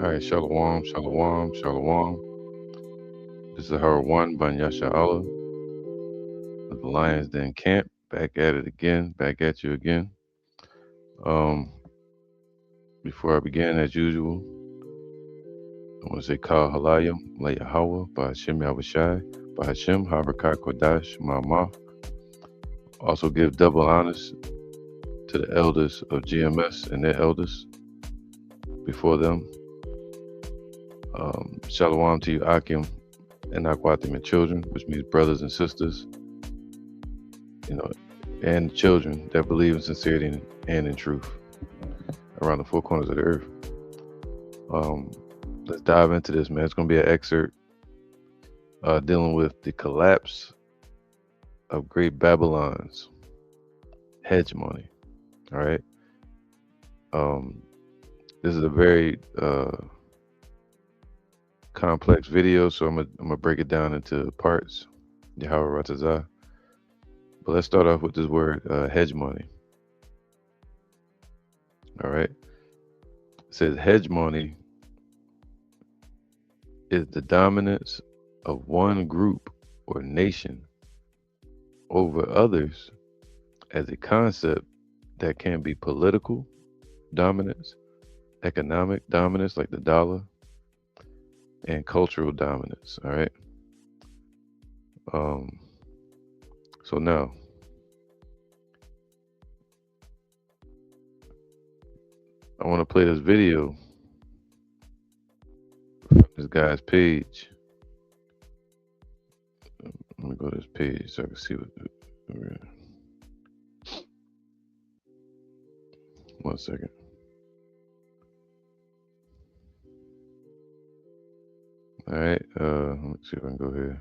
All right, Shalom, Shalom, Shalom. This is her one, Banyasha Allah of the Lions Den Camp. Back at it again, back at you again. Um, Before I begin, as usual, I want to say Kal Halayim, La Yahweh, Bahashim Yahushai, Bahashim Harakah Kodash, Ma'amah. Also give double honors to the elders of GMS and their elders before them. Shalom to you, Akim and Akwatim and children, which means brothers and sisters, you know, and children that believe in sincerity and in truth around the four corners of the earth. Um, let's dive into this, man. It's going to be an excerpt dealing with the collapse of Great Babylon's hegemony. All right. Um, this is a very complex video, so I'm gonna break it down into parts. Yahweh Ratazah. But let's start off with this word hegemony. All right. It says hegemony is the dominance of one group or nation over others as a concept that can be political dominance, economic dominance like the dollar, and cultural dominance. All right. Um, so now I want to play this video from this guy's page. Let me go to this page so I can see what. One second. All right. Let me see if I can go here.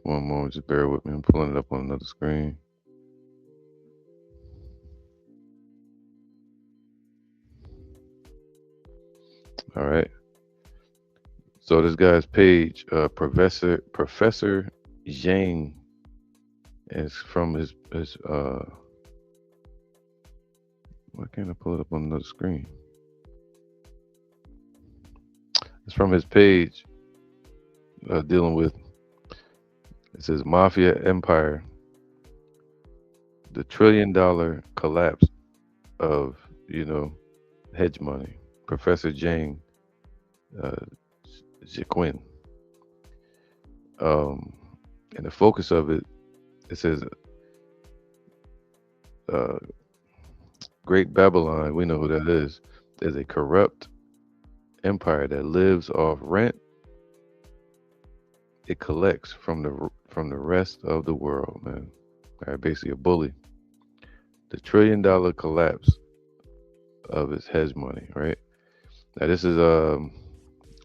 One moment, just bear with me. I'm pulling it up on another screen. All right. So this guy's page, Professor Zhang, is from his why can't I pull it up on another screen? It's from his page dealing with, it says Mafia Empire, the $1 trillion collapse of, hegemony. Professor Zhang Jiquin. And the focus of it, it says Great Babylon, we know who that is a corrupt empire that lives off rent it collects from the rest of the world, man. All right, basically a bully. The $1 trillion collapse of its hegemony, right? Now this is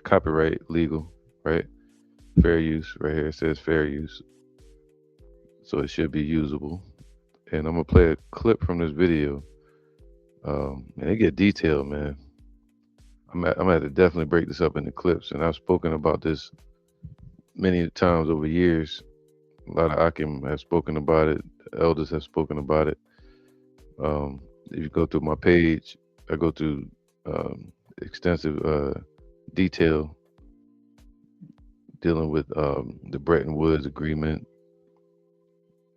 copyright legal, right? Fair use right here. It says fair use, so it should be usable. And I'm gonna play a clip from this video. And they get detailed, man. I'm gonna have to definitely break this up into clips, and I've spoken about this many times over years. A lot of Akim have spoken about it. Elders have spoken about it. If you go through my page, I go through extensive detail dealing with the Bretton Woods Agreement,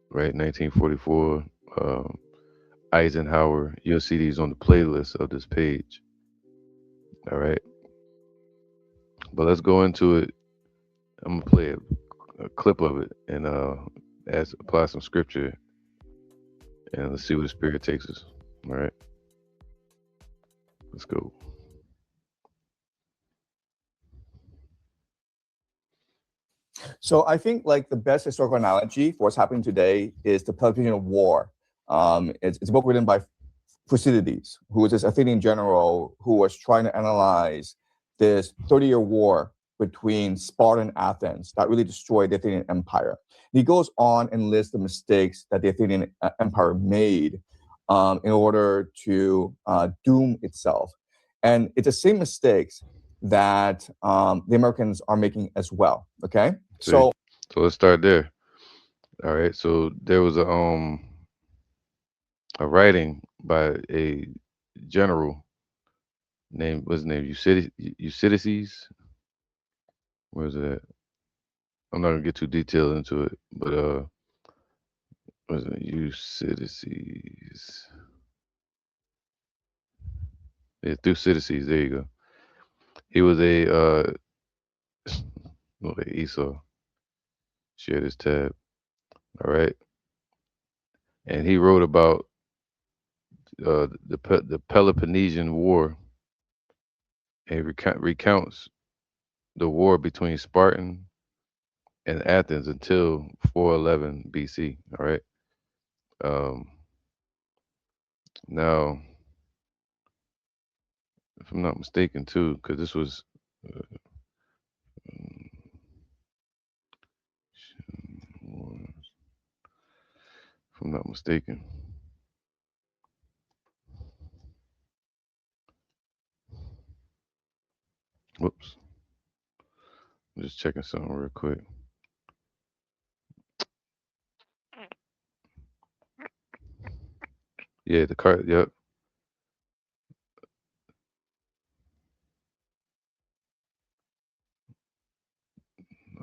right? 1944. Eisenhower. You'll see these on the playlist of this page. All right. But let's go into it. I'm gonna play a clip of it and apply some scripture, and let's see where the spirit takes us. All right. Let's go. So I think like the best historical analogy for what's happening today is the Peloponnesian War. It's a book written by Thucydides, who was this Athenian general who was trying to analyze this 30-year war between Sparta and Athens that really destroyed the Athenian Empire. He goes on and lists the mistakes that the Athenian Empire made in order to doom itself. And it's the same mistakes that the Americans are making as well, okay? See? So let's start there. All right. So there was a writing by a general Name what's his name? Eucydides. Where's it at? I'm not gonna get too detailed into it, but what's it? Eucydides. Yeah, Thucydides. There you go. He was a okay, Esau. Share this tab. All right, and he wrote about the Peloponnesian War, and recounts the war between Spartan and Athens until 411 BC. All right. Um, Now, if I'm not mistaken, too, because this was, uh, if I'm not mistaken. Whoops. I'm just checking something real quick. Yeah, the card. Yep.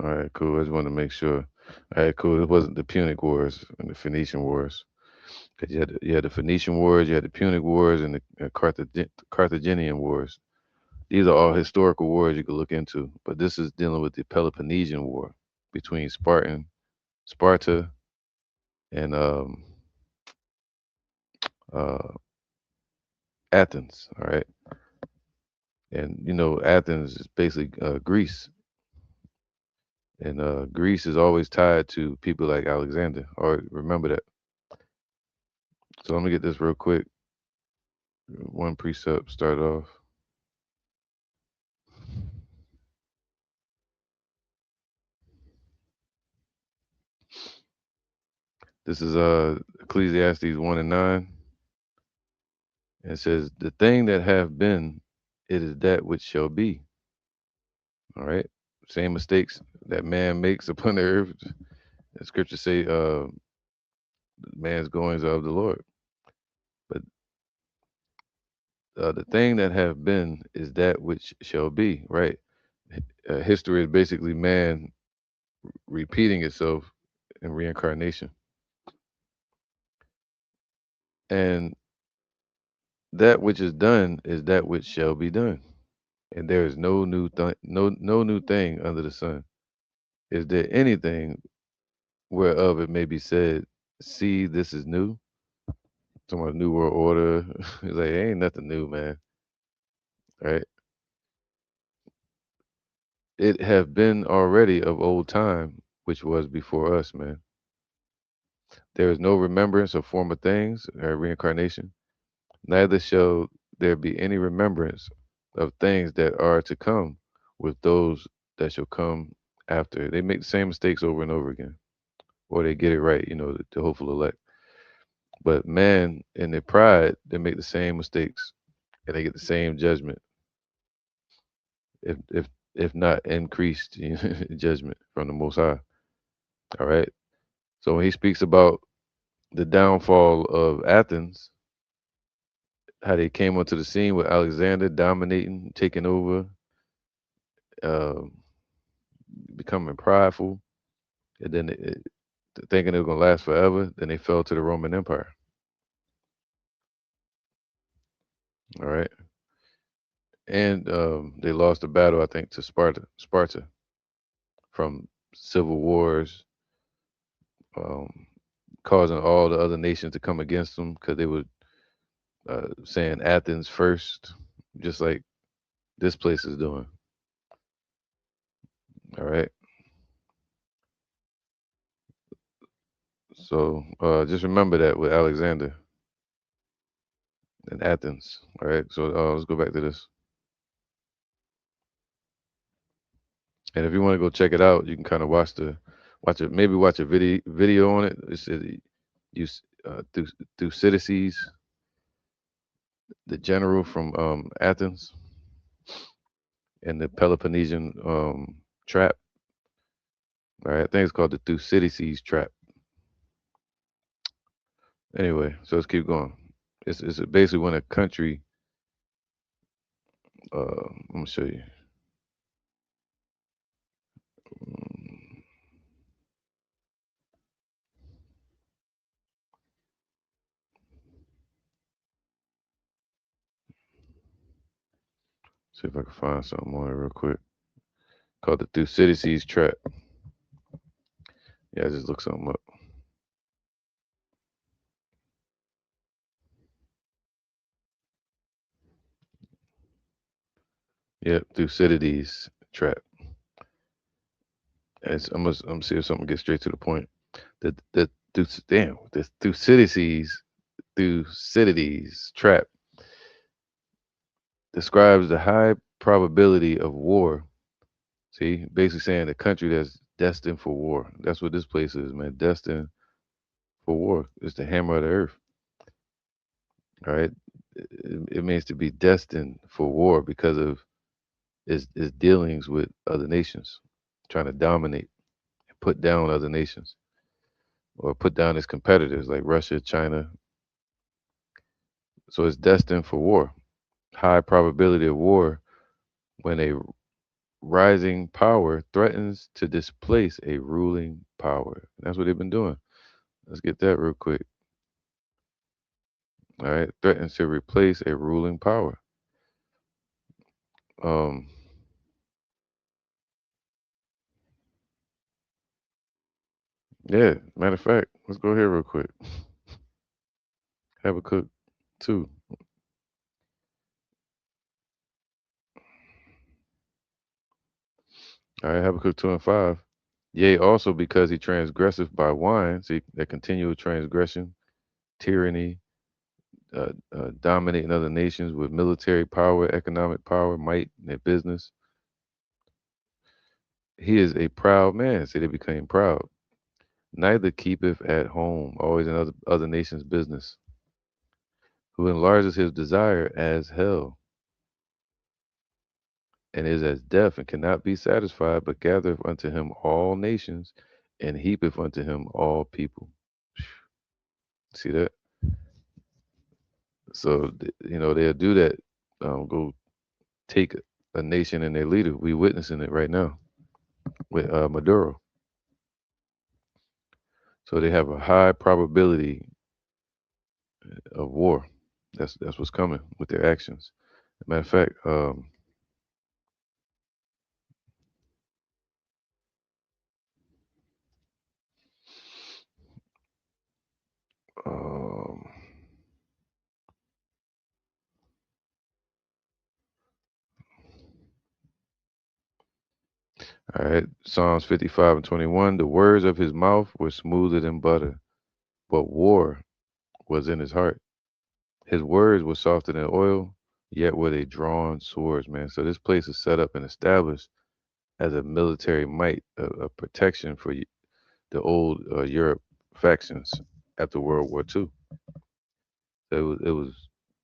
All right, cool. I just wanted to make sure. All right, cool. It wasn't the Punic Wars and the Phoenician Wars. 'Cause you had the Phoenician Wars, you had the Punic Wars, and the Carthaginian Wars. These are all historical wars you could look into, but this is dealing with the Peloponnesian War between Sparta, and uh, Athens. All right, and Athens is basically Greece, and Greece is always tied to people like Alexander. Or remember that. So let me get this real quick. One precept start off. This is Ecclesiastes 1:9. And it says, "The thing that have been, it is that which shall be." All right. Same mistakes that man makes upon the earth. The scriptures say, man's goings are of the Lord. But the thing that have been is that which shall be, right? History is basically man repeating itself in reincarnation. And that which is done is that which shall be done. And there is no new thing under the sun. Is there anything whereof it may be said, see, this is new? Talking about new world order. It's like ain't nothing new, man. Right? It have been already of old time, which was before us, man. There is no remembrance of former things, reincarnation. Neither shall there be any remembrance of things that are to come with those that shall come after. They make the same mistakes over and over again, or they get it right, the hopeful elect. But man, in their pride, they make the same mistakes and they get the same judgment, if not increased judgment from the Most High. All right. So when he speaks about the downfall of Athens, how they came onto the scene with Alexander dominating, taking over, um, becoming prideful, and then thinking it was gonna last forever. Then they fell to the Roman Empire. All right, and they lost the battle, I think, to Sparta from civil wars, um, causing all the other nations to come against them because they were saying Athens first, just like this place is doing. All right, so just remember that with Alexander and Athens. All right, so let's go back to this. And if you want to go check it out, you can kind of watch it, maybe watch a video on it. It said you through Thucydides, the general from Athens, and the Peloponnesian trap. All right, I think it's called the Thucydides trap. Anyway, so let's keep going. It's basically when a country I'm gonna show you. Mm, See if I can find something on it real quick. Called the Thucydides trap. Yeah, I just looked something up. Yep, Thucydides trap. I'm gonna see if something gets straight to the point. The Thucydides trap describes the high probability of war. See, basically saying a country that's destined for war. That's what this place is, man. Destined for war. It's the hammer of the earth. All right. It means to be destined for war because of its dealings with other nations, trying to dominate and put down other nations or put down its competitors like Russia, China. So it's destined for war. High probability of war when a rising power threatens to displace a ruling power. That's what they've been doing. Let's get that real quick. All right, threatens to replace a ruling power. Um, yeah. Matter of fact, let's go here real quick. Habakkuk 2. All right, Habakkuk 2 and 5. Yea, also because he transgresseth by wine, see that continual transgression, tyranny, dominating other nations with military power, economic power, might, in their business. He is a proud man. See, they became proud. Neither keepeth at home, always in other nations' business, who enlarges his desire as hell, and is as deaf and cannot be satisfied, but gathereth unto him all nations, and heapeth unto him all people. See that? So they'll do that. Go take a nation and their leader. We witnessing it right now with Maduro. So they have a high probability of war. That's what's coming with their actions. Matter of fact, um, all right, Psalms 55 and 21. The words of his mouth were smoother than butter, but war was in his heart. His words were softer than oil, yet were they drawn swords, man. So this place is set up and established as a military might, a protection for the old Europe factions after World War II. So it was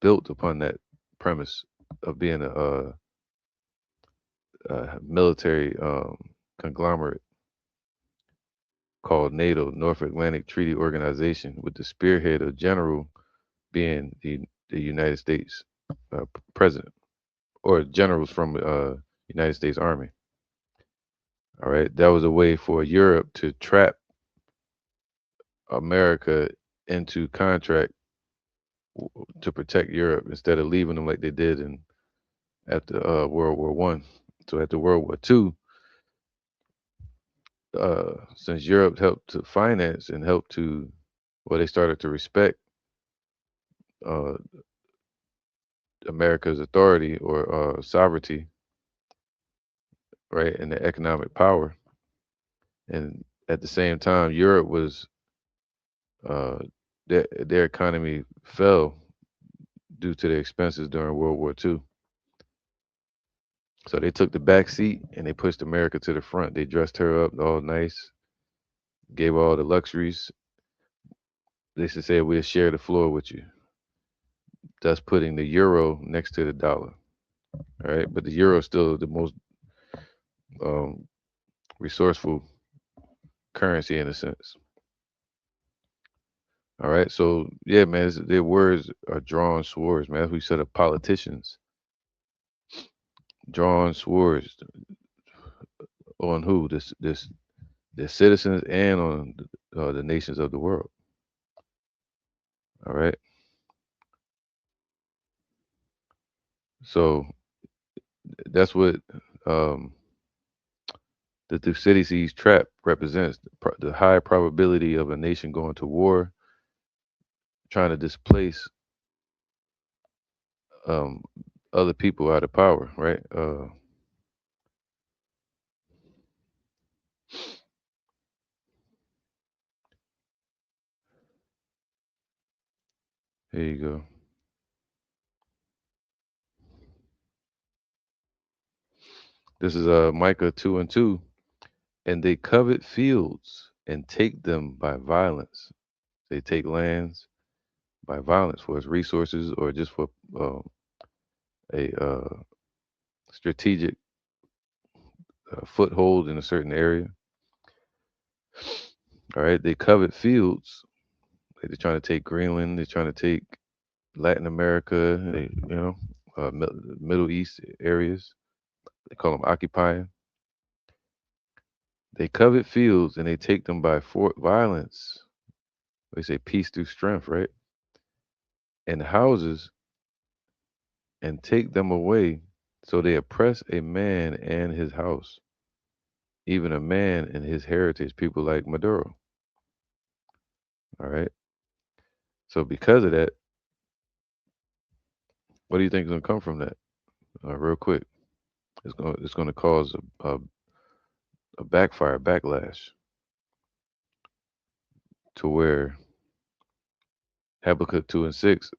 built upon that premise of being a military conglomerate called NATO, North Atlantic Treaty Organization, with the spearhead of general being the United States president or generals from United States Army. All right, that was a way for Europe to trap America into contract to protect Europe instead of leaving them like they did in after World War I. So after World War II, since Europe helped to finance and helped to, well, they started to respect uh, America's authority or sovereignty, right, and the economic power. And at the same time, Europe was uh, their economy fell due to the expenses during World War II. So they took the back seat and they pushed America to the front. They dressed her up all nice, gave her all the luxuries. They should say we'll share the floor with you, thus putting the euro next to the dollar. All right, but the euro is still the most um, resourceful currency in a sense. All right, so yeah, man, their words are drawn swords, man. That's what we said of politicians. drawn swords on who? This the citizens and on the nations of the world. All right. So that's what um, the Thucydides trap represents: the high probability of a nation going to war, trying to displace um, other people out of power. Right. Here you go. This is Micah 2:2. And they covet fields and take them by violence. They take lands by violence for its resources or just for a strategic foothold in a certain area. All right, they covet fields. They're trying to take Greenland. They're trying to take Latin America. Middle East areas. They call them occupying. They covet fields and they take them by violence. They say peace through strength, right? And houses and take them away. So they oppress a man and his house, even a man and his heritage. People like Maduro. All right. So because of that, what do you think is going to come from that? Real quick, it's going to cause a backfire, backlash, to where Habakkuk 2:6,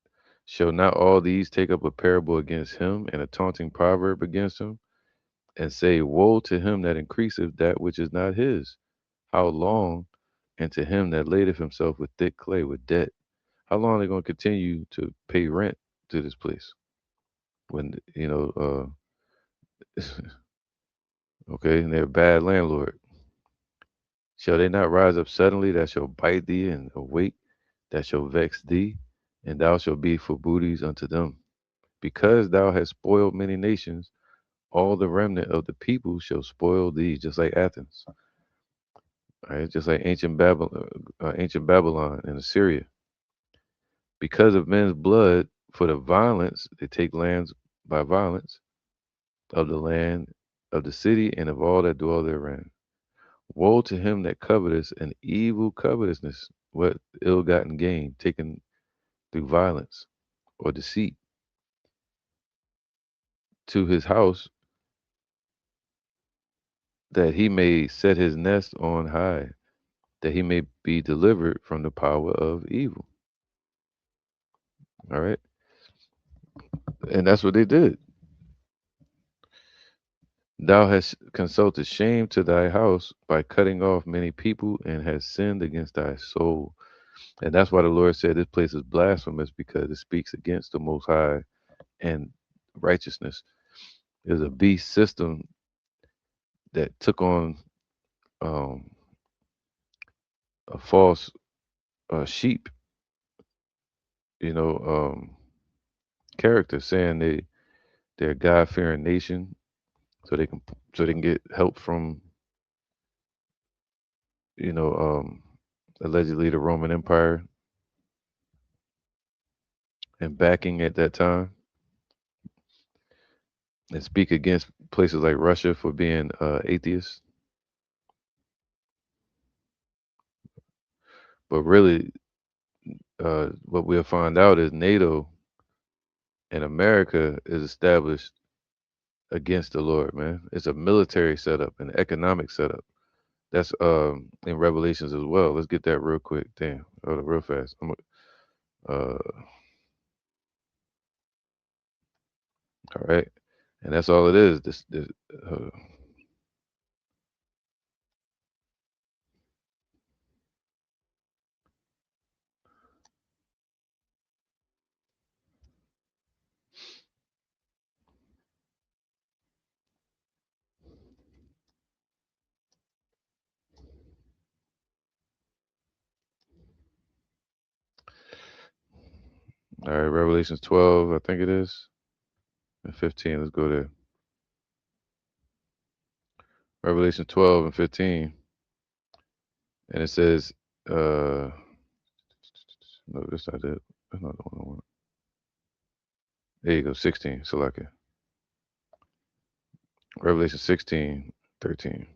shall not all these take up a parable against him and a taunting proverb against him, and say, woe to him that increaseth that which is not his? How long? And to him that ladeth himself with thick clay, with debt. How long are they going to continue to pay rent to this place? When, okay, and they're a bad landlord. Shall they not rise up suddenly that shall bite thee, and awake that shall vex thee? And thou shalt be for booties unto them. Because thou hast spoiled many nations, all the remnant of the people shall spoil thee, just like Athens, right? Just like ancient Babylon and Assyria. Because of men's blood, for the violence, they take lands by violence of the land of the city and of all that dwell therein. Woe to him that coveteth an evil covetousness, what ill gotten gain, taken through violence or deceit, to his house, that he may set his nest on high, that he may be delivered from the power of evil. All right. And that's what they did. Thou hast consulted shame to thy house by cutting off many people and hast sinned against thy soul. And that's why the Lord said this place is blasphemous, because it speaks against the Most High and righteousness. There's a beast system that took on um, a false sheep, you know, character, saying they're a God fearing nation, so they can get help from, you know, allegedly the Roman Empire and backing at that time, and speak against places like Russia for being atheists. But really, what we'll find out is NATO and America is established against the Lord, man. It's a military setup, an economic setup. That's in Revelations as well. Let's get that real quick. Damn, hold on, real fast. All right, and that's all it is. This all right, Revelations 12, I think it is, and 15. Let's go there. Revelation 12 and 15, and it says, uh, no, that's not it. That's not the one I want. There you go, 16. Select it. Revelation 16, 13.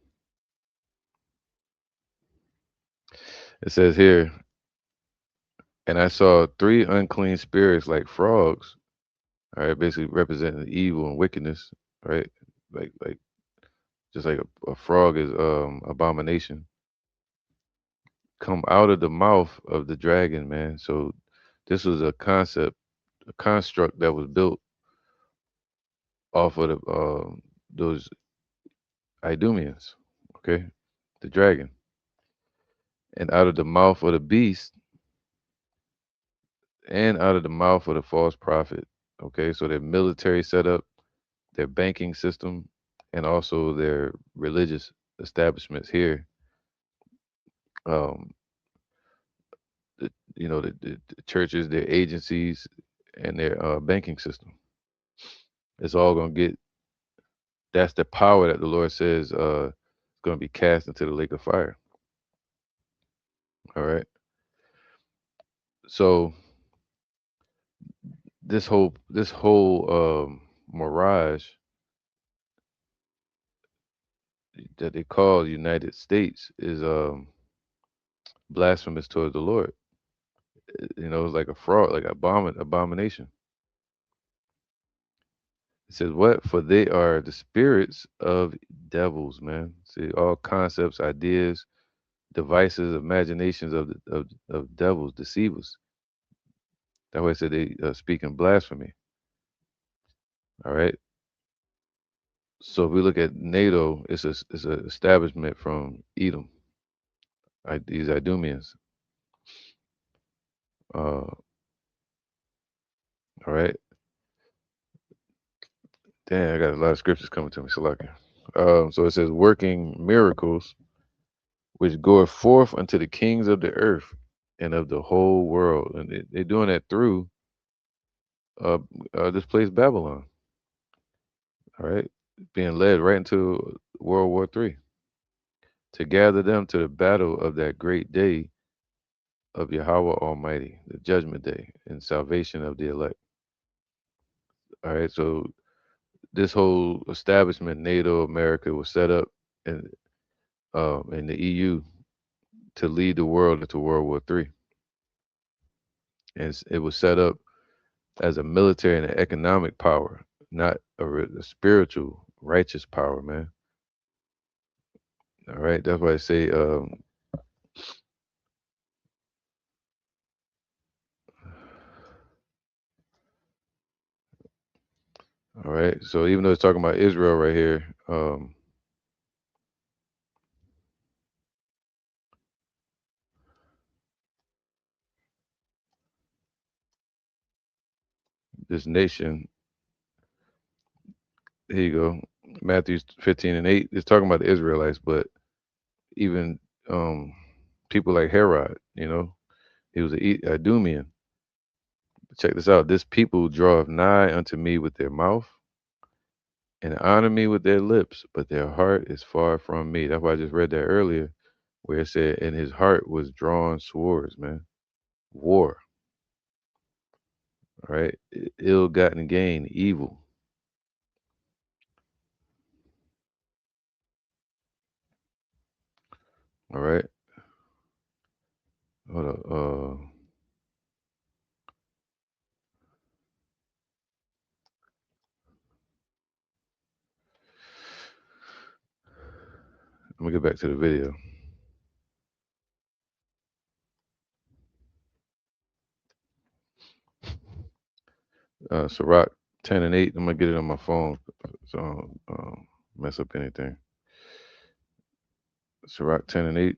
It says here, and I saw three unclean spirits like frogs, all right, basically representing evil and wickedness, right? Like just like a frog is abomination, come out of the mouth of the dragon, man. So this was a concept, a construct that was built off of those Idumeans, okay, the dragon, and out of the mouth of the beast, and out of the mouth of the false prophet. Okay, so their military setup, their banking system, and also their religious establishments here. Um, the churches, their agencies, and their banking system. It's all gonna get. That's the power that the Lord says is gonna be cast into the lake of fire. All right. So this whole mirage that they call United States is blasphemous towards the Lord. It's like a fraud, like abomination. It says what? For they are the spirits of devils, man. See, all concepts, ideas, devices, imaginations of devils, deceivers. That's why I said they speak in blasphemy. All right. So if we look at NATO, it's an establishment from Edom, these Idumeans. All right. Damn, I got a lot of scriptures coming to me. So lucky. So it says, working miracles which goeth forth unto the kings of the earth and of the whole world. And they're doing that through uh, this place, Babylon. All right. Being led right into World War III to gather them to the battle of that great day of Yahweh Almighty, the judgment day and salvation of the elect. All right. So this whole establishment, NATO, America, was set up in the EU to lead the world into World War III. And it was set up as a military and an economic power, not a spiritual, righteous power, man. All right. That's why I say, all right. So even though it's talking about Israel right here, this nation, here you go, Matthew 15 and 8, it's talking about the Israelites, but even people like Herod, he was a Idumean. Check this out. This people draweth nigh unto me with their mouth and honor me with their lips, but their heart is far from me. That's why I just read that earlier, where it said, "In his heart was drawn swords, man, war, all right, ill-gotten gain, evil, all right." Hold up, let me get back to the video. Sirach 10 and 8. I'm gonna get it on my phone, so I don't mess up anything. Sirach 10 and 8.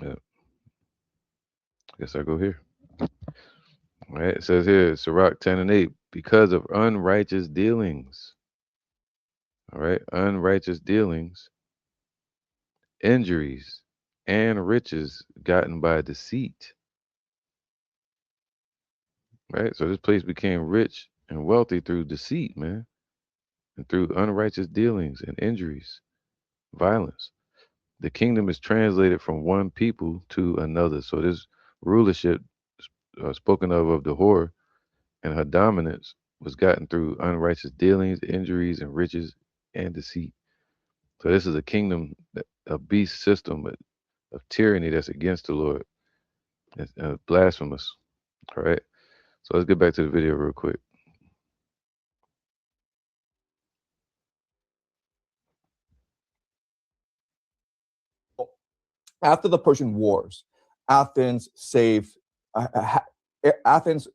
Yeah, I guess I go here. All right, it says here, Sirach 10 and 8, because of unrighteous dealings. All right, unrighteous dealings, injuries, and riches gotten by deceit. right? So this place became rich and wealthy through deceit, man, and through unrighteous dealings and injuries, violence. The kingdom is translated from one people to another. So this rulership spoken of the whore and her dominance was gotten through unrighteous dealings, injuries, and riches and deceit. So this is a kingdom, a beast system of tyranny that's against the Lord. It's blasphemous. All right. So let's get back to the video real quick. After the Persian Wars, Athens saved Athens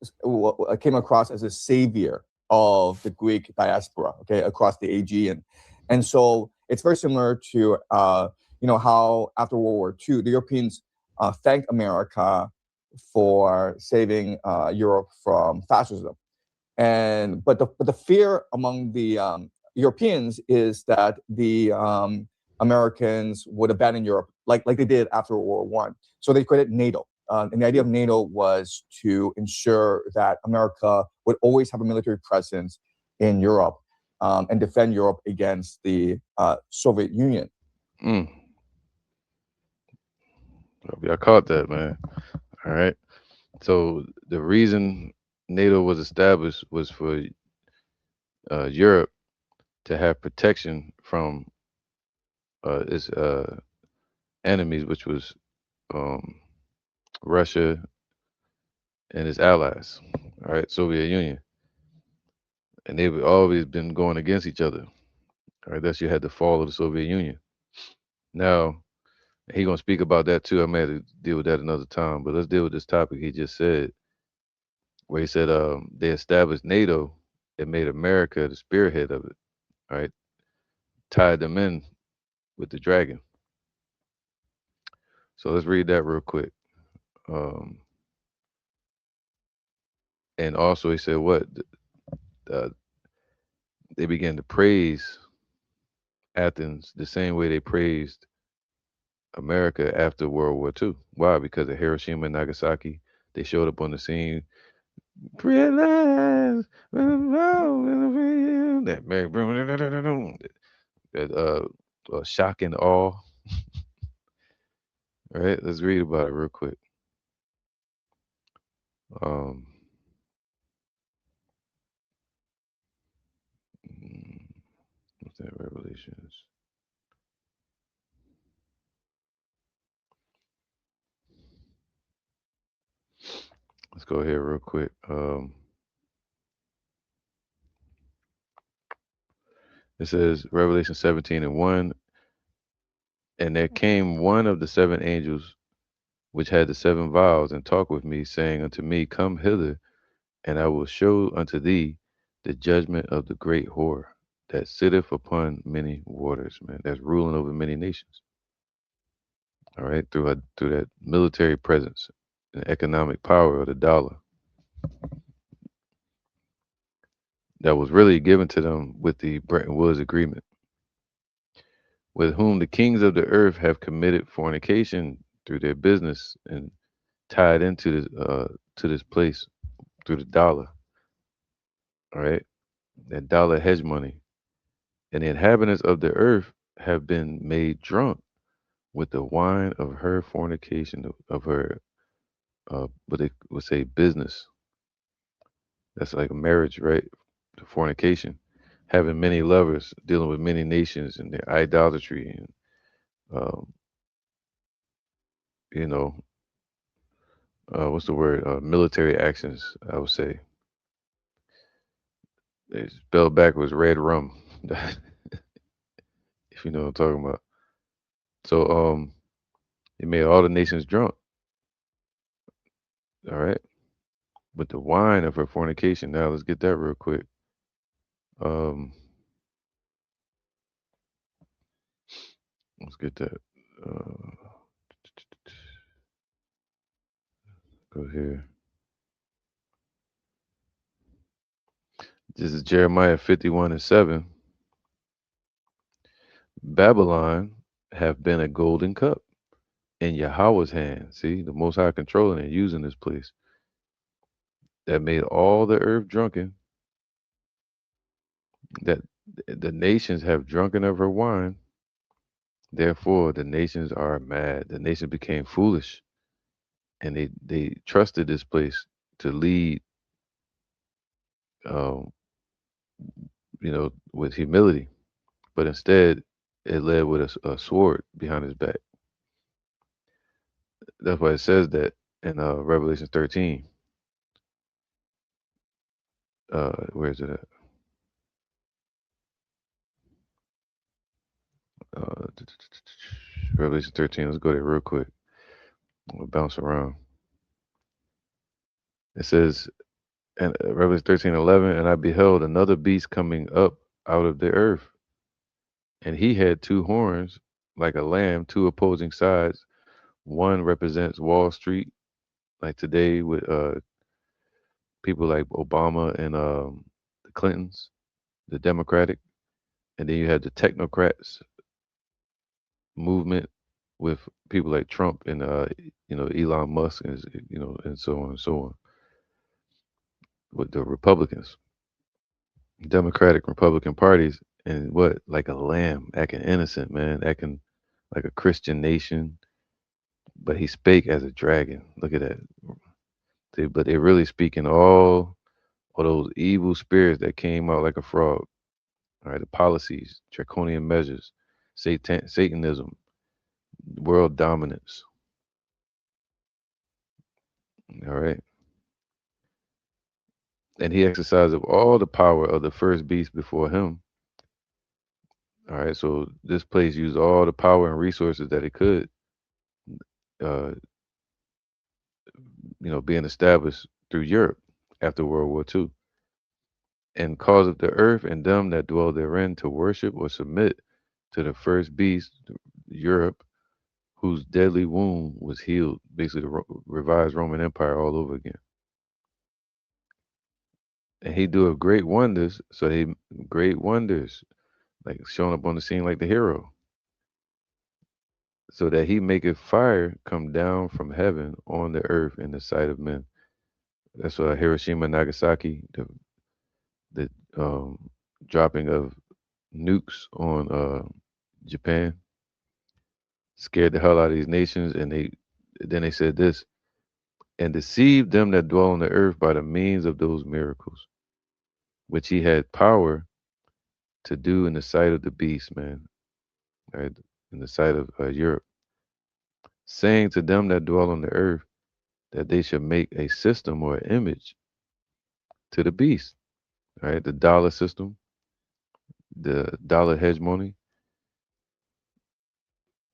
came across as a savior of the Greek diaspora, okay, across the Aegean, and so it's very similar to how after World War II the Europeans thanked America for saving Europe from fascism. And but the fear among the Europeans is that the Americans would abandon Europe like they did after World War One. So they created NATO, and the idea of NATO was to ensure that America would always have a military presence in Europe and defend Europe against the Soviet Union. Mm. I caught that, man. All right. So the reason NATO was established was for Europe to have protection from its enemies, which was um, Russia and its allies. All right, Soviet Union, and they've always been going against each other. All right, that's you had the fall of the Soviet Union. Now he gonna speak about that too. I may have to deal with that another time, but let's deal with this topic he just said, where he said they established NATO and made America the spearhead of it. All right, tied them in with the dragon. So let's read that real quick. Um, and also he said what uh, they began to praise Athens the same way they praised America after World War II. Why? Because of Hiroshima and Nagasaki. They showed up on the scene. Realize that that shock and awe. All right, let's read about it real quick. Um, mm, what's that? Revelations. Let's go here real quick. It says Revelation 17 and 1, and there came one of the seven angels which had the seven vials, and talked with me, saying unto me, Come hither, and I will show unto thee the judgment of the great whore that sitteth upon many waters, man. That's ruling over many nations. All right, through that military presence and economic power of the dollar that was really given to them with the Bretton Woods Agreement, with whom the kings of the earth have committed fornication through their business and tied into this to this place through the dollar. All right, that dollar hedge money, and the inhabitants of the earth have been made drunk with the wine of her fornication of her what they would say business. That's like a marriage, right? The fornication, having many lovers, dealing with many nations and their idolatry and um, you know what's the word? Military actions. I would say it's spelled backwards, red rum. If you know what I'm talking about. So it made all the nations drunk. All right, with the wine of her fornication. Now let's get that real quick. Um, let's get that. Uh, go here. This is Jeremiah 51 and 7. Babylon have been a golden cup in Yahweh's hand. See, the Most High controlling and using this place. that made all the earth drunken, that the nations have drunken of her wine. Therefore, the nations are mad. The nations became foolish, and they trusted this place to lead, um, with humility. But instead, it led with a sword behind his back. That's why it says that in Revelation 13. Where is it at? Uh, Revelation 13. Let's go there real quick. We'll bounce around. It says, and Revelation 13:11, and I beheld another beast coming up out of the earth, and he had two horns like a lamb, two opposing sides. One represents Wall Street, like today with people like Obama and the Clintons, the Democratic, and then you had the technocrats movement with people like Trump and Elon Musk and and so on and so on with the Republicans, Democratic Republican parties, and what like a lamb acting innocent, man, acting like a Christian nation, but he spake as a dragon. Look at that. But they're really speaking all those evil spirits that came out like a frog. All right, the policies, draconian measures, Satanism, world dominance. All right, and he exercised of all the power of the first beast before him. All right, so this place used all the power and resources that it could, uh, being established through Europe after World War II, and causeth the earth and them that dwell therein to worship or submit to the first beast, Europe, whose deadly wound was healed. Basically, the revised Roman Empire all over again. And he doeth great wonders. So he great wonders, like showing up on the scene like the hero, so that he maketh fire come down from heaven on the earth in the sight of men. That's Hiroshima, Nagasaki, the dropping of nukes on Japan scared the hell out of these nations, and they said this, and deceived them that dwell on the earth by the means of those miracles, which he had power to do in the sight of the beast, man, right, in the sight of Europe, saying to them that dwell on the earth that they should make a system or image to the beast, right, the dollar system, the dollar hegemony,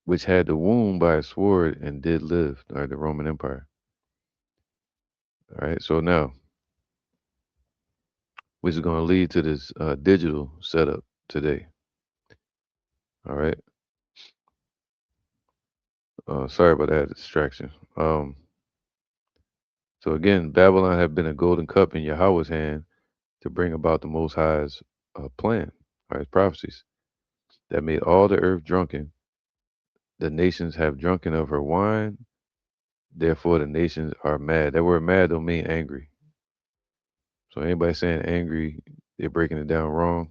which had the wound by a sword and did live, right, the Roman Empire. All right, so now, which is going to lead to this digital setup today. All right. Sorry about that distraction. So again, Babylon had been a golden cup in Yahweh's hand to bring about the Most High's plan, right? His prophecies that made all the earth drunken. The nations have drunken of her wine. Therefore, the nations are mad. That word "mad" don't mean angry. So anybody saying angry, they're breaking it down wrong.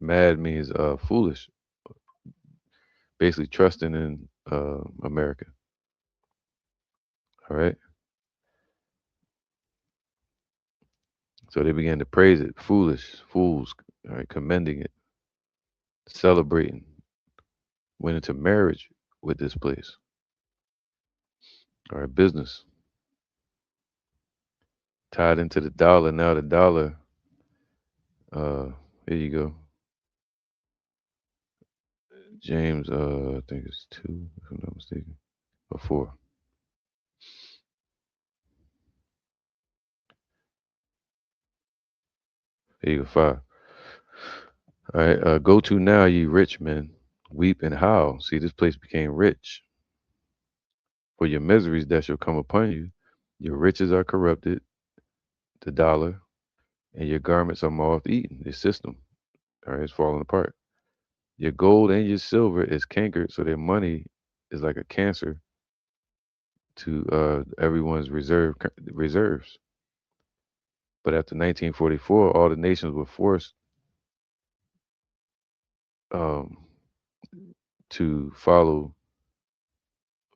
Mad means foolish, basically trusting in America. All right. So they began to praise it. Foolish, fools, all right, commending it, celebrating, went into marriage with this place. All right, business tied into the dollar. Now the dollar, uh, here you go. James, I think it's two, if I'm not mistaken, or four. Here you go, five. All right, go to now, ye rich men, weep and howl. See, this place became rich for your miseries that shall come upon you. Your riches are corrupted, the dollar, and your garments are moth eaten. The system, all right, it's falling apart. Your gold and your silver is cankered, so their money is like a cancer to everyone's reserves. But after 1944, all the nations were forced um, to follow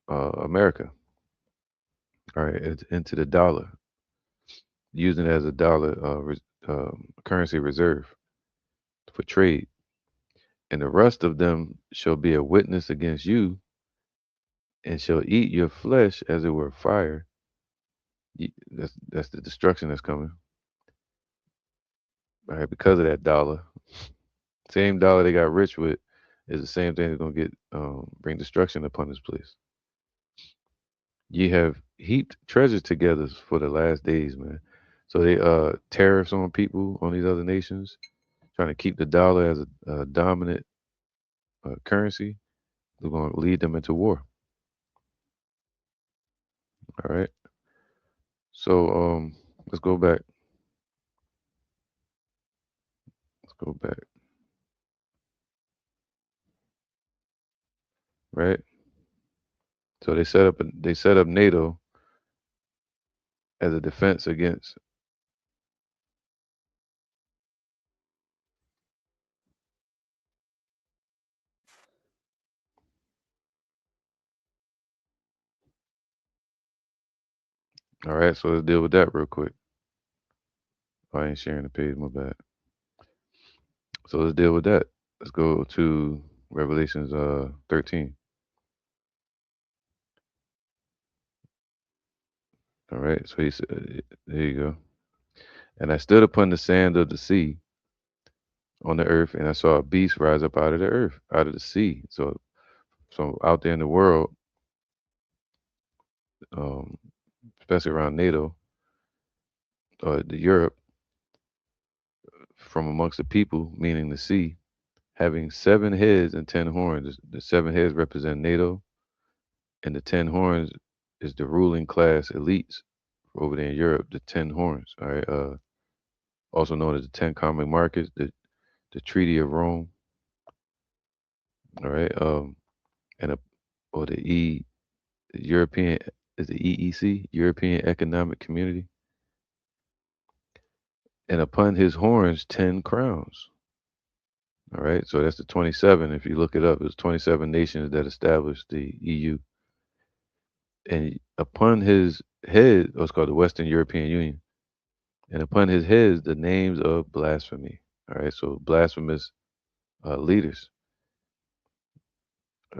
America, all right, into the dollar, using it as a dollar currency reserve for trade. And the rest of them shall be a witness against you, and shall eat your flesh as it were fire. That's the destruction that's coming. All right, because of that dollar, same dollar they got rich with, is the same thing that's gonna get bring destruction upon this place. Ye have heaped treasure together for the last days, man. So they tariffs on people on these other nations, trying to keep the dollar as a dominant currency. They're going to lead them into war. All right. So let's go back. Let's go back. Right. So they set up NATO as a defense against. All right. So let's deal with that real quick. Oh, I ain't sharing the page. My bad. So let's deal with that. Let's go to Revelations 13. All right. So he said, there you go. And I stood upon the sand of the sea on the earth, and I saw a beast rise up out of the earth, out of the sea. So out there in the world, um, especially around NATO or the Europe, from amongst the people, meaning the sea, having 7 heads and 10 horns. The 7 heads represent NATO, and the 10 horns is the ruling class elites over there in Europe. The 10 horns, all right, also known as the 10 common markets, the Treaty of Rome, all right, and a or the European is the EEC, European Economic Community, and upon his horns 10 crowns. All right, so that's the 27. If you look it up, it's 27 nations that established the EU, and upon his head, what's called the Western European Union, and upon his heads the names of blasphemy. All right, so blasphemous leaders.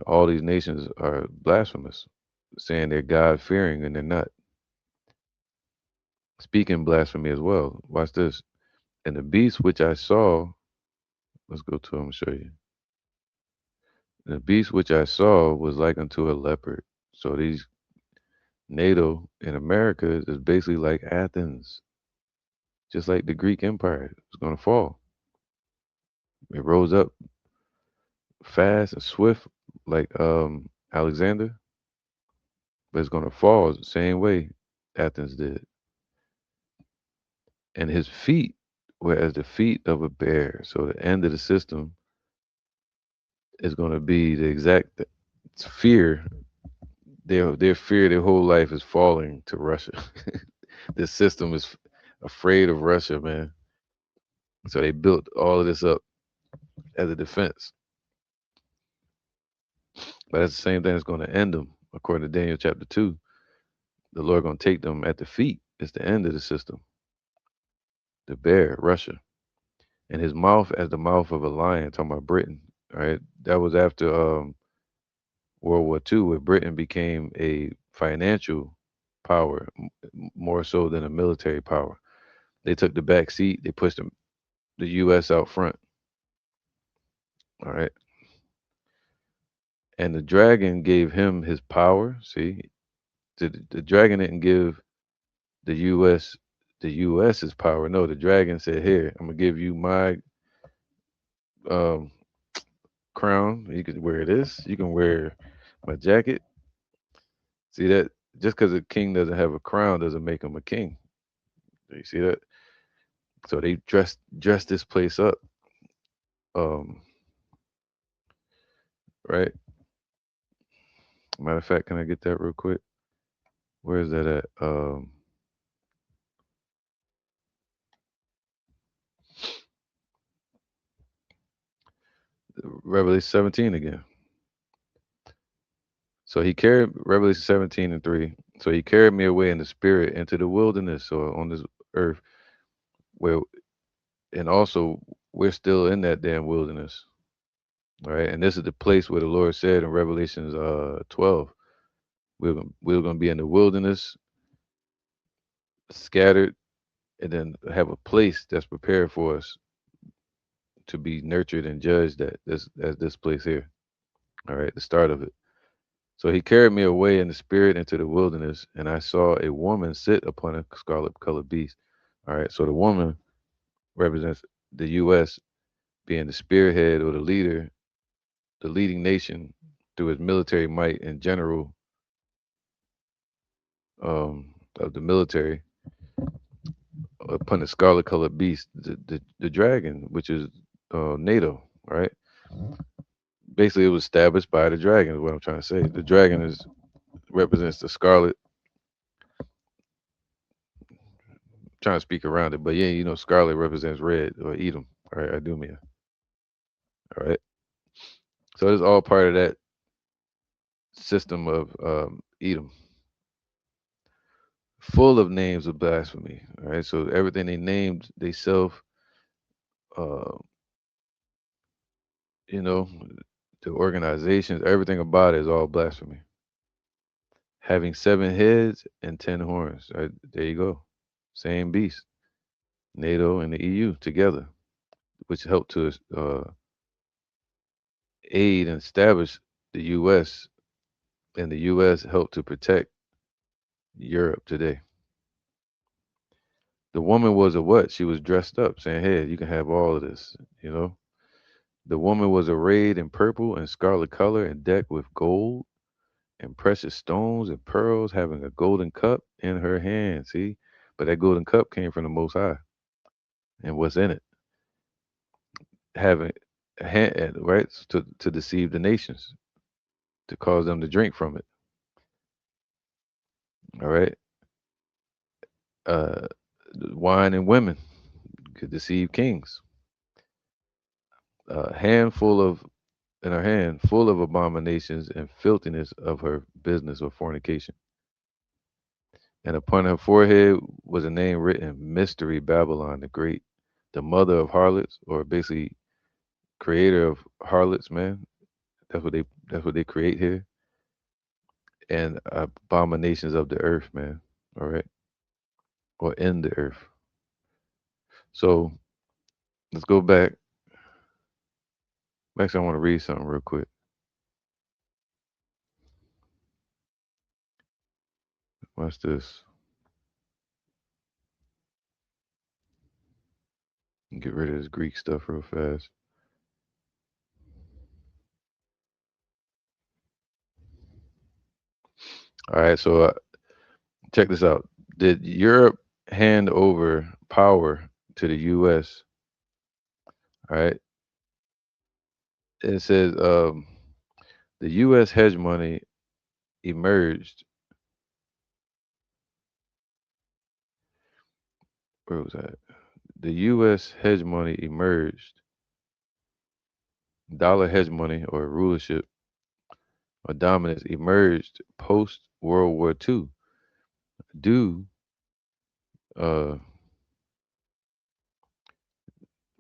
All these nations are blasphemous, saying they're God fearing and they're not. Speaking blasphemy as well. Watch this. And the beast which I saw, let's go to him and show you. The beast which I saw was like unto a leopard. So these NATO in America is basically like Athens, just like the Greek Empire. It's going to fall. It rose up fast and swift like Alexander, but it's going to fall the same way Athens did. And his feet were as the feet of a bear. So the end of the system is going to be the exact fear. Their fear their whole life is falling to Russia. This system is afraid of Russia, man. So they built all of this up as a defense. But that's the same thing that's going to end them. According to Daniel chapter 2, the Lord going to take them at the feet. It's the end of the system. The bear, Russia. And his mouth as the mouth of a lion, talking about Britain. All right. That was after World War II, where Britain became a financial power more so than a military power. They took the back seat, they pushed the US out front. All right. And the dragon gave him his power. See, the dragon didn't give the U.S. the U.S.'s power. No, the dragon said, "Here, I'm gonna give you my um, crown. You can wear this. You can wear my jacket." See that? Just because a king doesn't have a crown doesn't make him a king. Do you see that? So they dressed this place up. Um, right. Matter of fact, can I get that real quick? Where is that at? Revelation 17 again. So he carried Revelation 17 and 3. So he carried me away in the spirit into the wilderness or on this earth where and also we're still in that damn wilderness. All right. And this is the place where the Lord said in Revelations 12, we're gonna be in the wilderness, scattered, and then have a place that's prepared for us to be nurtured and judged at this place here. All right, the start of it. So he carried me away in the spirit into the wilderness, and I saw a woman sit upon a scarlet colored beast. All right, so the woman represents the U.S. being the spearhead or the leader, the leading nation through its military might and general of the military upon the scarlet colored beast, the dragon, which is NATO, right? Basically, it was established by the dragon. Is what I'm trying to say. The dragon is represents the scarlet. Trying to speak around it, but yeah, scarlet represents red or Edom, right? Idumea, all right. So it's all part of that system of Edom, full of names of blasphemy, all right. So everything they named they self, uh, you know, the organizations, everything about it is all blasphemy. Having 7 heads and 10 horns, right? There you go, same beast. NATO and the EU together, which helped to aid and establish the U.S. and the U.S. helped to protect Europe today. The woman was a what? She was dressed up, saying, "Hey, you can have all of this." You know, the woman was arrayed in purple and scarlet color and decked with gold and precious stones and pearls, having a golden cup in her hand. See, but that golden cup came from the Most High, and what's in it? Having a hand, right, to deceive the nations, to cause them to drink from it. All right, uh, wine and women could deceive kings. A handful of in her hand, full of abominations and filthiness of her business of fornication. And upon her forehead was a name written, Mystery Babylon the Great, the mother of harlots, or basically creator of harlots, man. That's what they create here. And abominations of the earth, man. All right. Or in the earth. So let's go back. Actually, I want to read something real quick. Watch this. Get rid of this Greek stuff real fast. All right, so check this out. Did Europe hand over power to the U.S.? All right. It says the U.S. hegemony emerged. Where was that? The U.S. hegemony emerged. Dollar hegemony or rulership or dominance emerged post World War II due uh,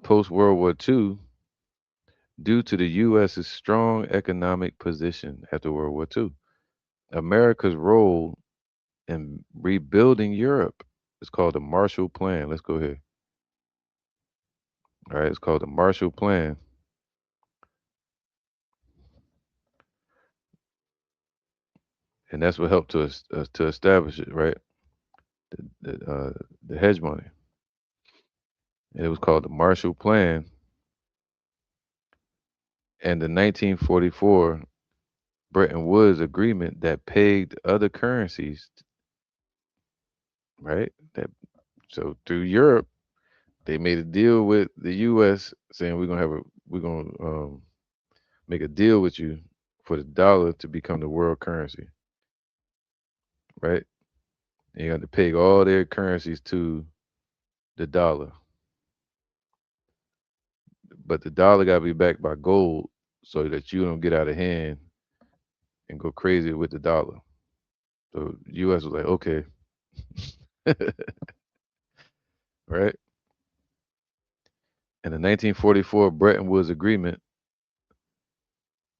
post World War II due to the U.S.'s strong economic position after World War II. America's role in rebuilding Europe is called the Marshall Plan. Let's go here. All right, it's called the Marshall Plan, and that's what helped to establish it, right? The hegemony. And it was called the Marshall Plan, and the 1944 Bretton Woods Agreement that pegged other currencies, right? That so through Europe they made a deal with the U.S. saying we're gonna make a deal with you for the dollar to become the world currency, right? And you got to peg all their currencies to the dollar. but the dollar got to be backed by gold so that you don't get out of hand and go crazy with the dollar. So U.S. was like, okay, right? And the 1944 Bretton Woods Agreement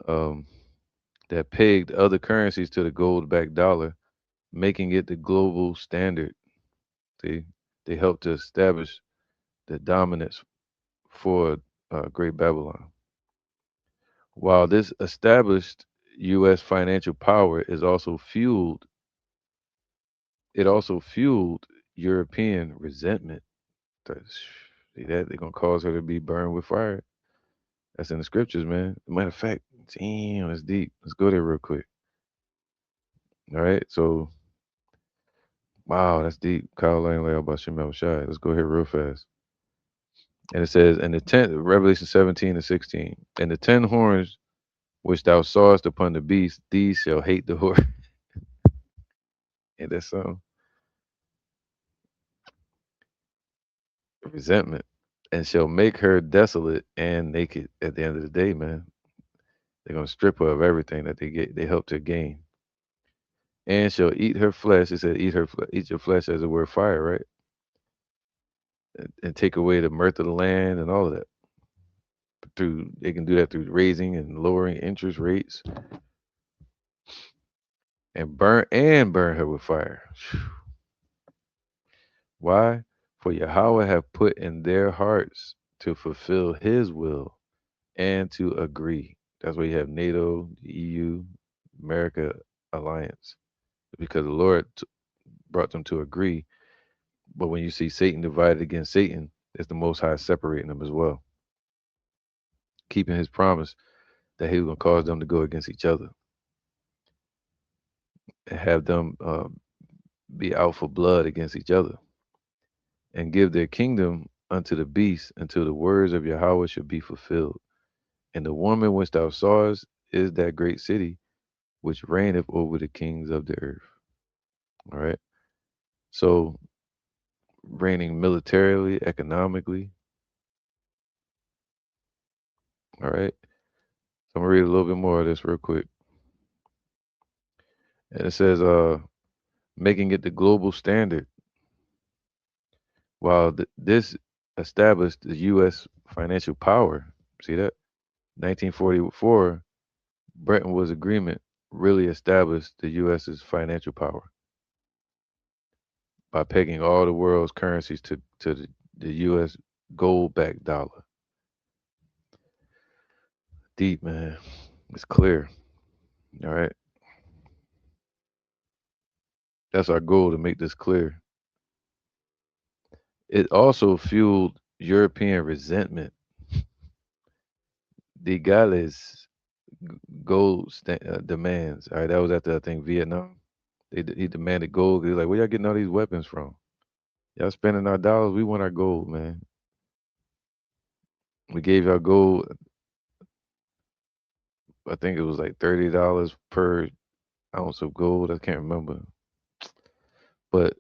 um, that pegged other currencies to the gold-backed dollar, making it the global standard. See, they helped to establish the dominance for Great Babylon. While this established U.S. financial power is also fueled, it also fueled European resentment. See that they're gonna cause her to be burned with fire. That's in the scriptures, man. Matter of fact, damn, that's deep. Let's go there real quick. All right, so wow, that's deep. Kyle Lang lay about Shemal Shai. Let's go here real fast. And it says, and the 10, Revelation 17 and 16, and the 10 horns which thou sawest upon the beast, these shall hate the whore. And that's resentment, and shall make her desolate and naked at the end of the day, man. They're gonna strip her of everything that they help to gain. And shall eat her flesh. It said eat eat your flesh as it were fire, right? And take away the mirth of the land and all of that. Through they can do that through raising and lowering interest rates and burn her with fire. Why? For Yahweh have put in their hearts to fulfill his will and to agree. That's why you have NATO, the EU, America alliance. Because the Lord brought them to agree. But when you see Satan divided against Satan, it's the Most High separating them as well, keeping his promise that he was going to cause them to go against each other and have them be out for blood against each other and give their kingdom unto the beast until the words of Yahweh should be fulfilled. And the woman which thou sawest is that great city which reigneth over the kings of the earth. All right. So reigning militarily, economically. All right. So I'm gonna read a little bit more of this real quick. And it says, making it the global standard. While this established the U.S. financial power. See that? 1944 Bretton Woods Agreement really established the U.S.'s financial power by pegging all the world's currencies to the U.S. gold-backed dollar. Deep, man. It's clear. All right. That's our goal to make this clear. It also fueled European resentment. The Gaules demands. All right, that was after I think Vietnam. He demanded gold. He's like, "Where y'all getting all these weapons from? Y'all spending our dollars. We want our gold, man. We gave y'all gold. I think it was like $30 per ounce of gold. I can't remember, but